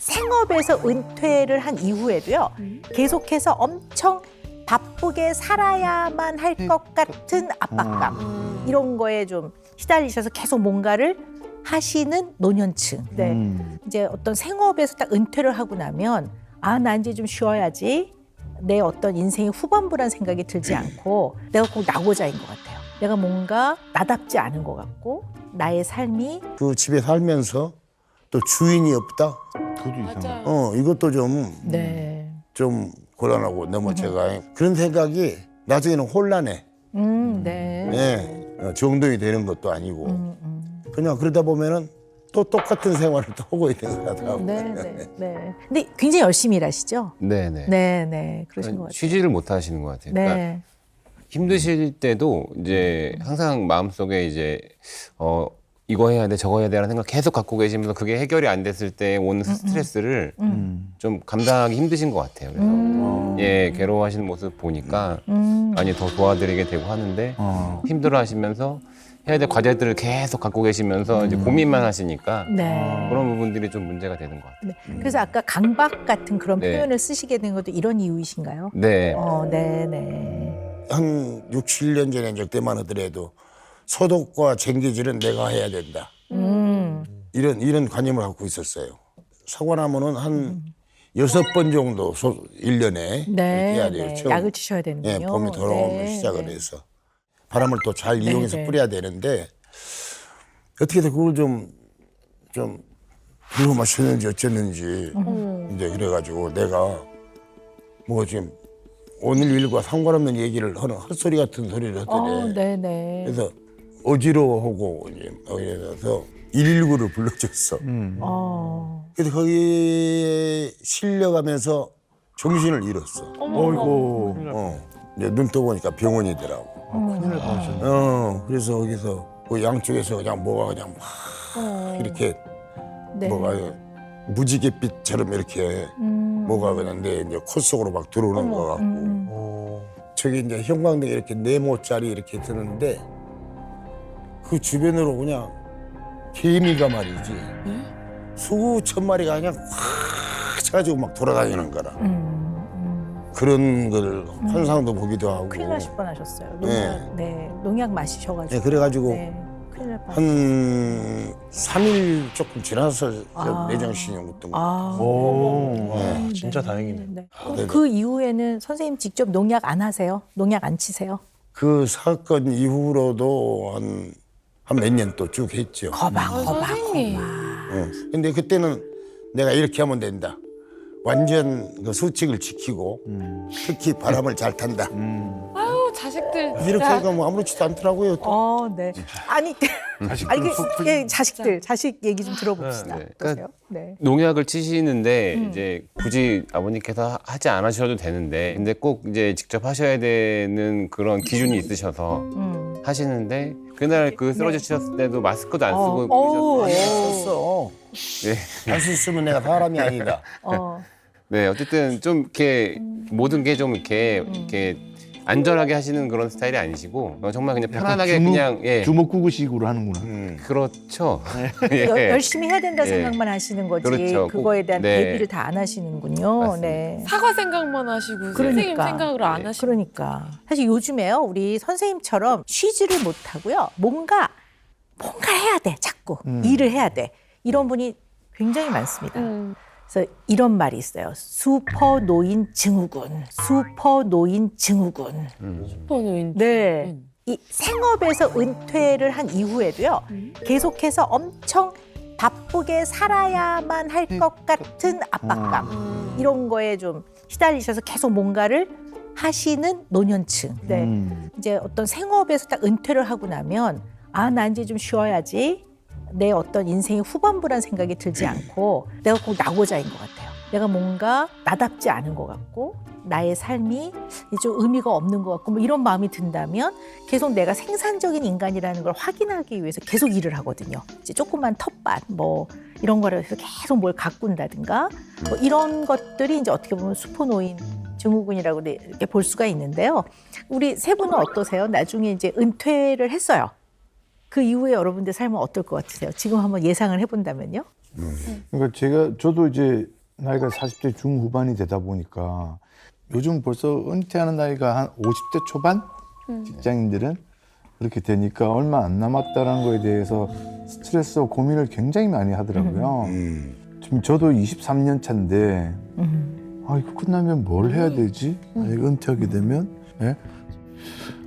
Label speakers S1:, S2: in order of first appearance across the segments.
S1: 생업에서 은퇴를 한 이후에도요, 계속해서 엄청 바쁘게 살아야만 할 것 같은 압박감, 이런 거에 좀 시달리셔서 계속 뭔가를 하시는 노년층. 네. 이제 어떤 생업에서 딱 은퇴를 하고 나면, 아, 나 이제 좀 쉬어야지. 내 어떤 인생의 후반부란 생각이 들지 않고 내가 꼭 나고자인 것 같아요. 내가 뭔가 나답지 않은 것 같고 나의 삶이
S2: 그 집에 살면서 또 주인이 없다.
S3: 그것도 이상해.
S2: 이것도 좀
S1: 네.
S2: 곤란하고 너무 제가 그런 생각이 나중에는 혼란해.
S1: 네.
S2: 예, 정돈이 되는 것도 아니고 그냥 그러다 보면은 또 똑같은 생활을 또 하고 있는 것 같더라고요.
S1: 네, 네, 네. 근데 굉장히 열심히 일하시죠?
S4: 네네.
S1: 네, 네. 그러신 것 같아요.
S4: 쉬지를 못하시는 것 같아요. 그러니까
S1: 네.
S4: 힘드실 때도 이제 항상 마음속에 이제 이거 해야 돼, 저거 해야 돼라는 생각 계속 갖고 계시면서 그게 해결이 안 됐을 때 오는 스트레스를 좀 감당하기 힘드신 것 같아요. 그래서 예, 괴로워하시는 모습 보니까 많이 더 도와드리게 되고 하는데 힘들어하시면서 해야 될 과제들을 계속 갖고 계시면서 이제 고민만 하시니까
S1: 네.
S4: 그런 부분들이 좀 문제가 되는 것 같아요.
S1: 네. 그래서 아까 강박 같은 그런
S4: 네.
S1: 표현을 쓰시게 된 것도 이런 이유이신가요?
S4: 네.
S1: 네, 네.
S2: 한 6, 7년 전에 그때만 하더라도 소독과 쟁기질은 내가 해야 된다. 이런 관념을 갖고 있었어요. 사고 나면은 한 6번 정도 1년에
S1: 네,
S2: 해야 돼요.
S1: 네.
S2: 처음.
S1: 약을 치셔야 되는군요.
S2: 예, 봄이 돌아오면
S1: 네,
S2: 시작을
S1: 네.
S2: 해서 바람을 또 잘 이용해서
S1: 네.
S2: 뿌려야 되는데 어떻게든 그걸 좀 불러 마셨는지 어쨌는지 이제 그래가지고 내가 뭐 지금 오늘 일과 상관없는 얘기를 하는 헛소리 같은 소리를 하더래.
S1: 네, 네.
S2: 그래서 어지러워하고 이제 그래서 119를 불러줬어. 그래서 거기에 실려가면서 정신을 잃었어.
S3: 어이구.
S2: 이제 눈 떠보니까 병원이더라고.
S3: 큰일 날 뻔하셨네.
S2: 그래서 거기서 그 양쪽에서 그냥 뭐가 그냥 막 이렇게
S1: 네.
S2: 뭐가 무지갯빛처럼 이렇게 뭐가 그냥 내 이제 코 속으로 막 들어오는 것 같고 저기 이제 형광등이 이렇게 네모짜리 이렇게 드는데 그 주변으로 그냥 개미가 말이지 수천 마리가 그냥 확 차가지고 막 돌아다니는 거라. 그런 걸 환상도 보기도 하고.
S1: 큰일 나실 뻔하셨어요.
S2: 네.
S1: 농약, 네. 농약 마시셔가지고.
S2: 네, 그래가지고
S1: 네. 큰일 날 뻔.
S2: 한 3일 조금 지나서
S1: 아.
S2: 내장신경 같은 거.
S3: 오,
S2: 네.
S3: 진짜 다행이네.
S1: 네.
S2: 네네.
S1: 그럼 그 이후에는 선생님 직접 농약 안 하세요? 농약 안 치세요?
S2: 그 사건 이후로도 한 몇 년 또 쭉 했죠.
S5: 선생님.
S2: 근데 그때는 내가 이렇게 하면 된다. 완전 그 수칙을 지키고 특히 바람을 잘 탄다.
S5: 아유 자식들.
S2: 이렇게 하니까 뭐 아무렇지도 않더라고요. 또.
S1: 네. 아니, 자식 얘기 좀 들어봅시다.
S4: 네.
S1: 보세요. 네.
S4: 농약을 치시는데 이제 굳이 아버님께서 하지 않으셔도 되는데 근데 꼭 이제 직접 하셔야 되는 그런 기준이 있으셔서 하시는데 그날 그 쓰러지셨을 때도 마스크도 안 쓰고 계셨어요. 네.
S2: 할 수 있으면 내가 사람이 아니다.
S4: 네, 어쨌든 좀 이렇게 모든 게 좀 이렇게 안전하게 하시는 그런 스타일이 아니시고 정말 그냥 편안하게 그냥 예.
S3: 주먹 구구식으로 하는구나.
S4: 그렇죠.
S1: 열심히 해야 된다
S4: 예.
S1: 생각만 하시는 거지
S4: 그렇죠.
S1: 그거에 대한
S4: 네.
S1: 대비를 다 안 하시는군요.
S4: 맞습니다.
S1: 네.
S5: 사과 생각만 하시고 선생님 생각을 안 하시고.
S1: 그러니까 사실 요즘에요 우리 선생님처럼 쉬지를 못하고요 뭔가 해야 돼 자꾸 일을 해야 돼 이런 분이 굉장히 많습니다. 그래서 이런 말이 있어요. 슈퍼노인 증후군.
S5: 슈퍼노인.
S1: 네. 이 생업에서 은퇴를 한 이후에도요 계속해서 엄청 바쁘게 살아야만 할 것 같은 압박감, 이런 거에 좀 시달리셔서 계속 뭔가를 하시는 노년층. 네. 이제 어떤 생업에서 딱 은퇴를 하고 나면, 아, 나 이제 좀 쉬어야지. 내 어떤 인생의 후반부란 생각이 들지 않고 내가 꼭 나고자인 것 같아요. 내가 뭔가 나답지 않은 것 같고 나의 삶이 좀 의미가 없는 것 같고 뭐 이런 마음이 든다면 계속 내가 생산적인 인간이라는 걸 확인하기 위해서 계속 일을 하거든요. 이제 조그만 텃밭 뭐 이런 거를 해서 계속 뭘 가꾼다든가 뭐 이런 것들이 이제 어떻게 보면 슈퍼노인 증후군이라고 이렇게 볼 수가 있는데요. 우리 세 분은 어떠세요? 나중에 이제 은퇴를 했어요. 그 이후에 여러분들 삶은 어떨 것 같으세요? 지금 한번 예상을 해본다면요.
S3: 그러니까 저도 이제 나이가 40대 중후반이 되다 보니까 요즘 벌써 은퇴하는 나이가 한 50대 초반 직장인들은 그렇게 되니까 얼마 안 남았다는 거에 대해서 스트레스와 고민을 굉장히 많이 하더라고요. 지금 저도 23년 차인데 아 이거 끝나면 뭘 해야 되지? 이거 은퇴하게 되면 예?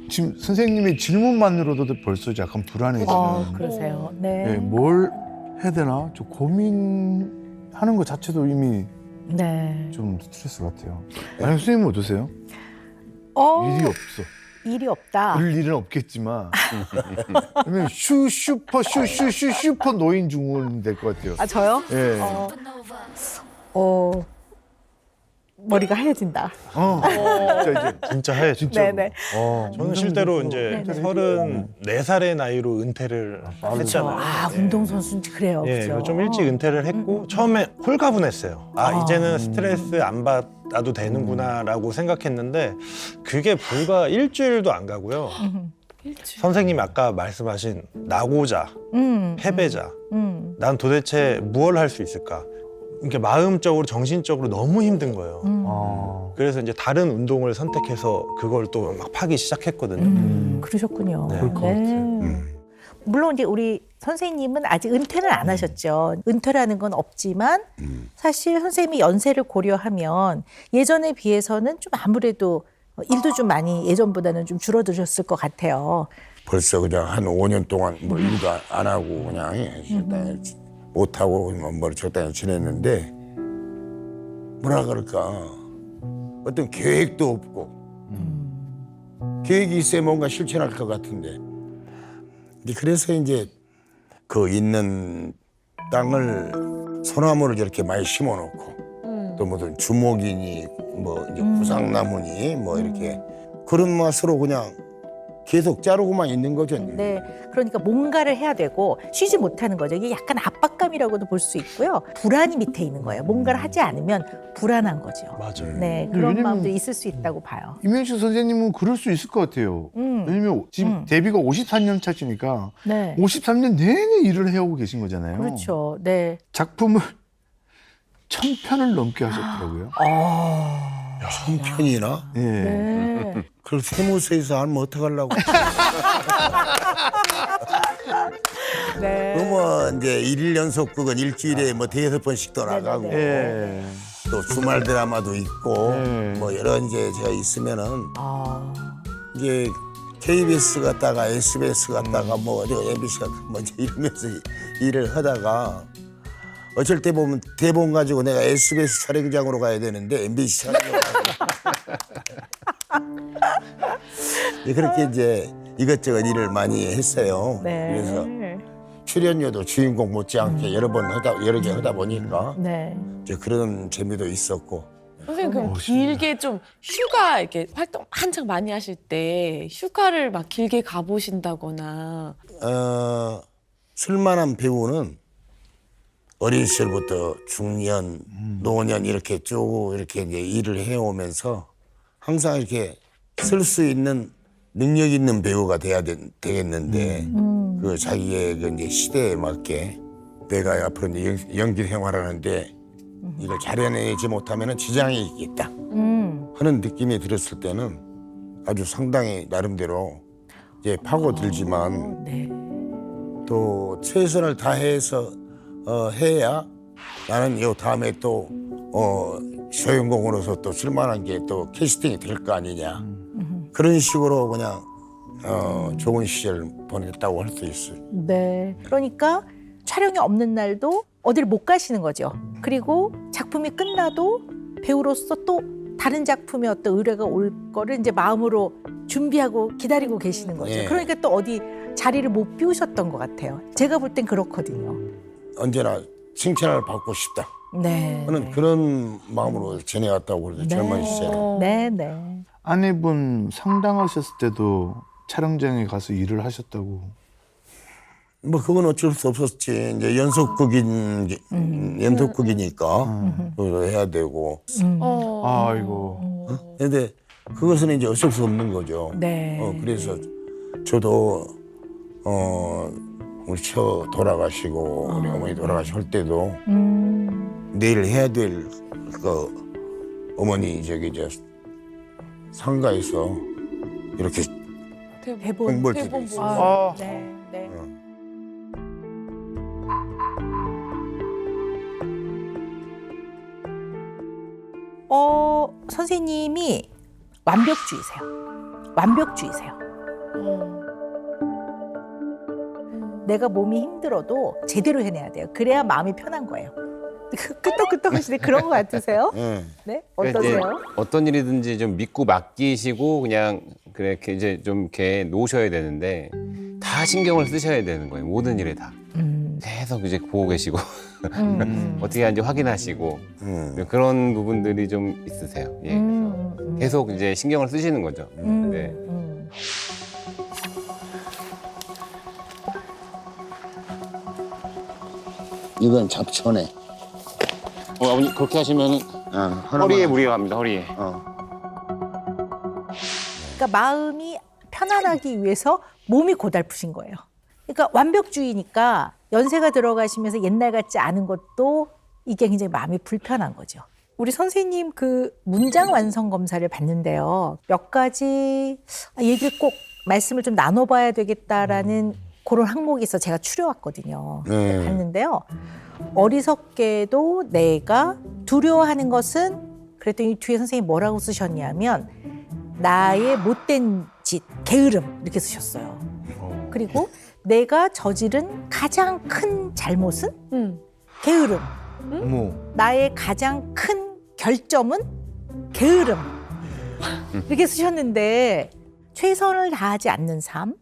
S3: 지금 선생님의 질문만으로도 벌써 약간 불안해지는
S1: 그러세요.
S3: 예,
S1: 네.
S3: 뭘 해야 되나? 저 고민하는 것 자체도 이미
S1: 네.
S3: 좀 스트레스 같아요. 아니 선생님은 어떠세요? 일이 없어.
S1: 일이 없다.
S3: 그럴 일은 없겠지만 그러면 슈퍼 노인 중후군 될 것 같아요.
S1: 아 저요?
S3: 예.
S1: 머리가 하얘진다.
S3: 진짜 해 진짜.
S1: 네네.
S6: 저는 실제로 이제
S1: 네네.
S6: 34살의 나이로 은퇴를 했잖아요.
S1: 아 운동선수는 그래요.
S6: 예,
S1: 그죠?
S6: 좀 일찍 은퇴를 했고 처음에 홀가분했어요. 이제는 스트레스 안 받아도 되는구나라고 생각했는데 그게 불과 일주일도 안 가고요. 선생님이 아까 말씀하신 나고자, 패배자, 난 도대체 무엇을 할 수 있을까? 그러니까 마음적으로 정신적으로 너무 힘든 거예요. 그래서 이제 다른 운동을 선택해서 그걸 또 막 파기 시작했거든요.
S1: 그러셨군요.
S6: 네.
S3: 그럴 것 같아요.
S1: 물론 이제 우리 선생님은 아직 은퇴는 안 하셨죠. 은퇴라는 건 없지만 사실 선생님이 연세를 고려하면 예전에 비해서는 좀 아무래도 일도 좀 많이 예전보다는 좀 줄어드셨을 것 같아요.
S2: 벌써 그냥 한 5년 동안 뭐 일도 안 하고 그냥 적당히 못 하고 뭐 적당히 지냈는데 뭐라 그럴까 어떤 계획도 없고 계획이 있어야 뭔가 실천할 것 같은데 그래서 이제 그 있는 땅을 소나무를 이렇게 많이 심어놓고 또 무슨 주목이니 뭐 이제 구상나무니 뭐 이렇게 그런 맛으로 그냥 계속 자르고만 있는 거죠.
S1: 네, 그러니까 뭔가를 해야 되고 쉬지 못하는 거죠. 이게 약간 압박감이라고도 볼 수 있고요. 불안이 밑에 있는 거예요. 뭔가를 하지 않으면 불안한 거죠.
S6: 맞아요.
S1: 네, 그런
S3: 왜냐면-
S1: 마음도 있을 수 있다고 봐요.
S3: 이면식 선생님은 그럴 수 있을 것 같아요. 왜냐면 지금 데뷔가 54년 차시니까
S1: 네,
S3: 53년 내내 일을 해오고 계신 거잖아요.
S1: 그렇죠. 네.
S3: 작품을 1000편을 넘게 하셨더라고요.
S2: 형편이나
S3: 예.
S1: 네.
S2: 그걸 세무서에서 하면 어떡하려고.
S1: 네.
S2: 그러면 이제 1일 연속극은 일주일에 뭐 5번씩 또 나가고
S3: 예.
S2: 또 주말 드라마도 있고
S3: 네.
S2: 뭐 여러 이제 제가 있으면은
S1: 아,
S2: 이제 KBS 갔다가 SBS 갔다가 뭐 어디 MBC 갔다가 뭐 이제 이러면서 일을 하다가 어쩔 때 보면 대본 가지고 내가 SBS 촬영장으로 가야 되는데 MBC 촬영장으로 그렇게 이제 이것저것 일을 많이 했어요.
S1: 네.
S2: 그래서 출연료도 주인공 못지않게 여러 개 하다 보니까
S1: 네.
S2: 이제 그런 재미도 있었고.
S5: 선생님 그럼 길게 좀 휴가 이렇게 활동 한창 많이 하실 때 휴가를 막 길게 가보신다거나
S2: 쓸만한 배우는 어린 시절부터 중년, 노년 이렇게 쭉 이렇게 이제 일을 해오면서 항상 이렇게 쓸 수 있는 능력 있는 배우가 되겠는데 그 자기의 그 이제 시대에 맞게 내가 앞으로 이제 연기 생활하는데 이걸 잘해내지 못하면 지장이 있겠다 하는 느낌이 들었을 때는 아주 상당히 나름대로 이제 파고들지만
S1: 네.
S2: 또 최선을 다해서 해야 나는 요 다음에 또 소연공으로서 또 쓸만한 게 또 캐스팅이 될 거 아니냐 그런 식으로 그냥 좋은 시절 보냈다고 할 수 있어요.
S1: 네. 그러니까 촬영이 없는 날도 어디를 못 가시는 거죠. 그리고 작품이 끝나도 배우로서 또 다른 작품의 어떤 의뢰가 올 거를 이제 마음으로 준비하고 기다리고 계시는 거죠.
S2: 예.
S1: 그러니까 또 어디 자리를 못 비우셨던 것 같아요. 제가 볼 땐 그렇거든요.
S2: 언제나 칭찬을 받고 싶다
S1: 네.
S2: 하는 그런 마음으로 지내왔다고 그러죠. 젊은 시절에.
S1: 네, 네.
S3: 아내분 상당하셨을 때도 촬영장에 가서 일을 하셨다고.
S2: 뭐 그건 어쩔 수 없었지. 이제 연속극이니까 그거 해야 되고.
S3: 아이고.
S2: 근데 그것은 이제 어쩔 수 없는 거죠.
S1: 네.
S2: 그래서 저도 우리 처 돌아가시고 우리 어머니 돌아가실 때도 내일 해야 될 그 어머니 저기 저 상가에서 이렇게
S1: 대본.
S2: 공부할 때도
S5: 대본
S2: 있어요.
S1: 아, 네, 네. 선생님이 완벽주의세요. 완벽주의세요. 내가 몸이 힘들어도 제대로 해내야 돼요. 그래야 마음이 편한 거예요. 끄떡끄떡 하시는데 그런 거 같으세요?
S2: 예.
S1: 네?
S4: 그러니까 이제
S1: 어떠세요?
S4: 어떤 일이든지 좀 믿고 맡기시고 그냥 그렇게 이제 좀 이렇게 놓으셔야 되는데 다 신경을 쓰셔야 되는 거예요. 모든 일에 다. 계속 이제 보고 계시고 어떻게 하는지 확인하시고 그런 부분들이 좀 있으세요. 예. 그래서 계속 이제 신경을 쓰시는 거죠. 네.
S2: 이건 잡초네.
S4: 아버님 그렇게 하시면 허리에 무리가 갑니다. 허리에.
S1: 그러니까 마음이 편안하기 위해서 몸이 고달프신 거예요. 그러니까 완벽주의니까 연세가 들어가시면서 옛날 같지 않은 것도 이게 굉장히 마음이 불편한 거죠. 우리 선생님 그 문장 완성 검사를 봤는데요. 몇 가지 얘기를 꼭 말씀을 좀 나눠봐야 되겠다라는 그런 항목이 있어 제가 추려왔거든요.
S2: 네.
S1: 봤는데요. 어리석게도 내가 두려워하는 것은 그랬더니 뒤에 선생님이 뭐라고 쓰셨냐면 나의 못된 짓, 게으름 이렇게 쓰셨어요. 그리고 내가 저지른 가장 큰 잘못은 게으름.
S3: 어머.
S1: 나의 가장 큰 결점은 게으름. 이렇게 쓰셨는데 최선을 다하지 않는 삶,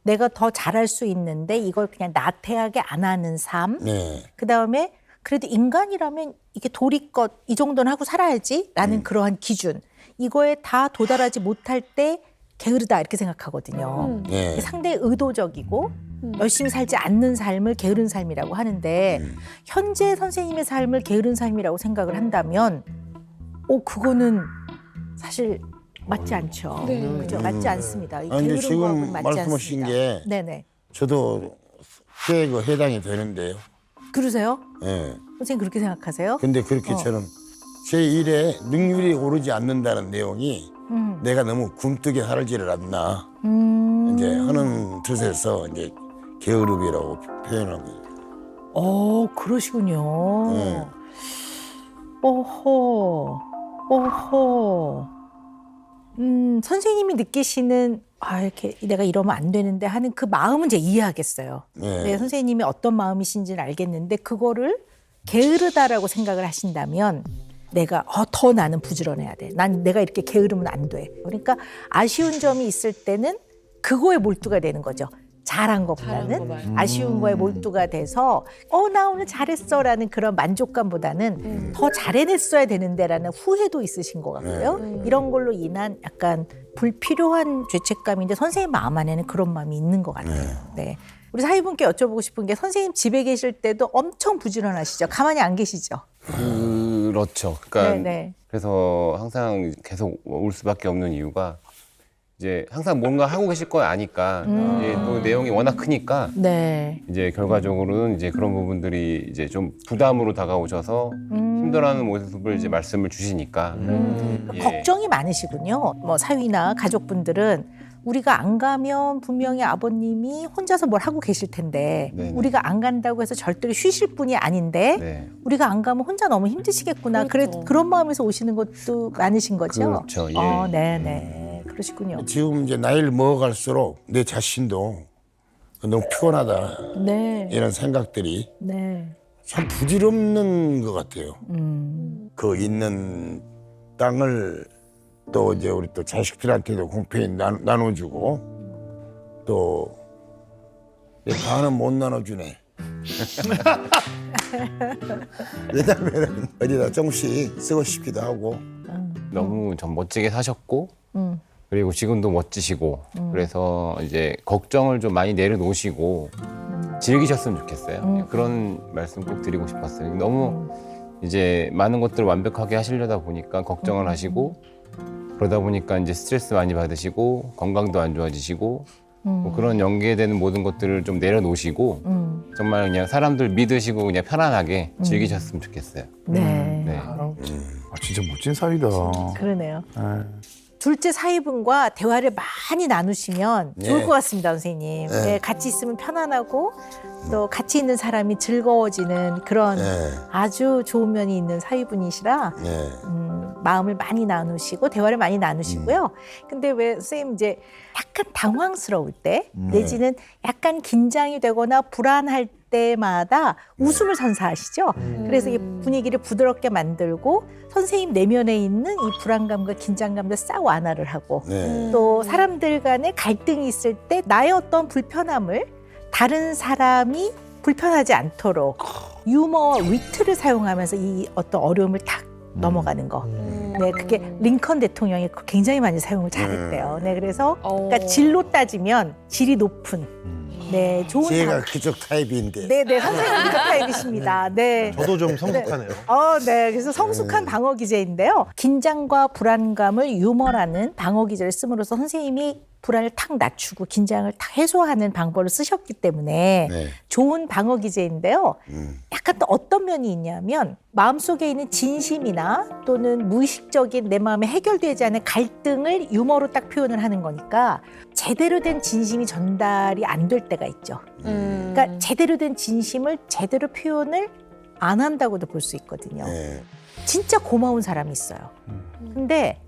S1: 내가 더 잘할 수 있는데 이걸 그냥 나태하게 안 하는 삶.
S2: 네.
S1: 그다음에 그래도 인간이라면 이게 도리껏 이 정도는 하고 살아야지라는 그러한 기준. 이거에 다 도달하지 못할 때 게으르다 이렇게 생각하거든요.
S2: 네.
S1: 상당히 의도적이고 열심히 살지 않는 삶을 게으른 삶이라고 하는데 현재 선생님의 삶을 게으른 삶이라고 생각을 한다면 그거는 사실 맞지 않죠.
S5: 네.
S1: 그죠? 맞지 않습니다. 이
S2: 근데
S1: 게으른
S2: 지금
S1: 거하고는 맞지
S2: 말씀하신
S1: 않습니다.
S2: 게
S1: 네네.
S2: 저도 꽤 그 해당이 되는데요.
S1: 그러세요?
S2: 예.
S1: 선생님 그렇게 생각하세요?
S2: 근데 그렇게 저는 제 일에 능률이 오르지 않는다는 내용이 내가 너무 굼뜨게 살지를 않나 이제 하는 뜻에서 이제 게으름이라고 표현한 거예요.
S1: 그러시군요.
S2: 네.
S1: 오호. 선생님이 느끼시는 이렇게 내가 이러면 안 되는데 하는 그 마음은 이제 이해하겠어요.
S2: 네.
S1: 네, 선생님이 어떤 마음이신지는 알겠는데 그거를 게으르다라고 생각을 하신다면 내가 더 나는 부지런해야 돼. 내가 이렇게 게으르면 안 돼. 그러니까 아쉬운 점이 있을 때는 그거에 몰두가 되는 거죠. 잘한 것보다는
S5: 잘한 거 말고.
S1: 아쉬운 거에 몰두가 돼서 나 오늘 잘했어라는 그런 만족감보다는 더 잘해냈어야 되는데라는 후회도 있으신 것 같고요. 이런 걸로 인한 약간 불필요한 죄책감인데 선생님 마음 안에는 그런 마음이 있는 것 같아요. 네. 우리 사위분께 여쭤보고 싶은 게 선생님 집에 계실 때도 엄청 부지런하시죠? 가만히 안 계시죠?
S4: 그렇죠. 그러니까
S1: 네.
S4: 그래서 항상 계속 올 수밖에 없는 이유가 이제 항상 뭔가 하고 계실 거 아니까 이제 또 내용이 워낙 크니까
S1: 네.
S4: 이제 결과적으로는 이제 그런 부분들이 이제 좀 부담으로 다가오셔서 힘들어하는 모습을 이제 말씀을 주시니까 예.
S1: 걱정이 많으시군요. 뭐 사위나 가족분들은 우리가 안 가면 분명히 아버님이 혼자서 뭘 하고 계실 텐데
S4: 네네.
S1: 우리가 안 간다고 해서 절대로 쉬실 분이 아닌데
S4: 네.
S1: 우리가 안 가면 혼자 너무 힘드시겠구나.
S5: 그렇죠.
S1: 그런 마음에서 오시는 것도 많으신 거죠?
S4: 그렇죠. 예.
S1: 네네. 그러시군요.
S2: 지금 이제 나이를 먹어갈수록 내 자신도 너무 피곤하다
S1: 네.
S2: 이런 생각들이
S1: 네.
S2: 참 부질없는 것 같아요. 그 있는 땅을 또 이제 우리 또 자식들한테도 공평히 나눠주고 또 내 반은 못 나눠주네. 왜냐면 어디다 조금씩 쓰고 싶기도 하고.
S4: 너무 좀 멋지게 사셨고 그리고 지금도 멋지시고 그래서 이제 걱정을 좀 많이 내려놓으시고 즐기셨으면 좋겠어요. 그런 말씀 꼭 드리고 싶었어요. 너무 이제 많은 것들을 완벽하게 하시려다 보니까 걱정을 하시고 그러다 보니까 이제 스트레스 많이 받으시고 건강도 안 좋아지시고 뭐 그런 연계되는 모든 것들을 좀 내려놓으시고 정말 그냥 사람들 믿으시고 그냥 편안하게 즐기셨으면 좋겠어요.
S1: 네.
S4: 네.
S3: 아, 진짜 멋진 사이다.
S1: 그러네요.
S3: 네.
S1: 둘째 사위분과 대화를 많이 나누시면 좋을
S2: 네.
S1: 것 같습니다, 선생님.
S2: 네.
S1: 네, 같이 있으면 편안하고 또 같이 있는 사람이 즐거워지는 그런
S2: 네.
S1: 아주 좋은 면이 있는 사위분이시라
S2: 네.
S1: 마음을 많이 나누시고 대화를 많이 나누시고요. 근데 왜 선생님 이제 약간 당황스러울 때 내지는 약간 긴장이 되거나 불안할 때마다 웃음을 선사하시죠. 그래서 이 분위기를 부드럽게 만들고 선생님 내면에 있는 이 불안감과 긴장감도 싹 완화를 하고
S2: 네.
S1: 또 사람들 간에 갈등이 있을 때 나의 어떤 불편함을 다른 사람이 불편하지 않도록 유머와 위트를 사용하면서 이 어떤 어려움을 탁 넘어가는 거. 네, 그게 링컨 대통령이 굉장히 많이 사용을 잘했대요. 네, 그래서 그러니까 질로 따지면 질이 높은 네, 좋은
S2: 제가
S1: 당-
S2: 그쪽 타입인데.
S1: 네, 네, 선생님 그쪽 타입이십니다. 네.
S6: 저도 좀 성숙하네요.
S1: 네. 그래서 성숙한 방어 기제인데요. 긴장과 불안감을 유머라는 방어 기제를 씀으로써 선생님이 불안을 탁 낮추고 긴장을 탁 해소하는 방법을 쓰셨기 때문에
S2: 네.
S1: 좋은 방어 기제인데요. 약간 또 어떤 면이 있냐면 마음속에 있는 진심이나 또는 무의식적인 내 마음에 해결되지 않은 갈등을 유머로 딱 표현을 하는 거니까 제대로 된 진심이 전달이 안 될 때가 있죠. 그러니까 제대로 된 진심을 제대로 표현을 안 한다고도 볼 수 있거든요.
S2: 네.
S1: 진짜 고마운 사람이 있어요. 근데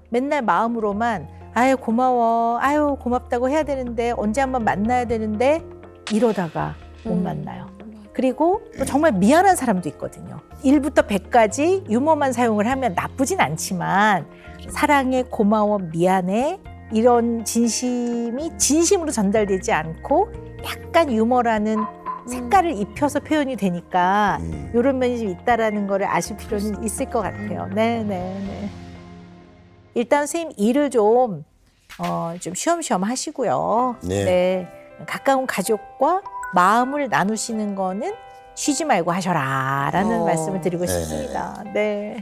S1: 맨날 마음으로만 아유 고마워, 아유 고맙다고 해야 되는데 언제 한번 만나야 되는데 이러다가 못 만나요. 그리고 또 정말 미안한 사람도 있거든요. 1부터 100까지 유머만 사용을 하면 나쁘진 않지만 사랑해, 고마워, 미안해 이런 진심이 진심으로 전달되지 않고 약간 유머라는 색깔을 입혀서 표현이 되니까 이런 면이 좀 있다라는 거를 아실 필요는 있을 것 같아요. 네, 네, 네. 일단 선생님 일을 좀 쉬엄쉬엄 하시고요.
S2: 네.
S1: 가까운 가족과 마음을 나누시는 거는 쉬지 말고 하셔라라는 말씀을 드리고 싶습니다. 네.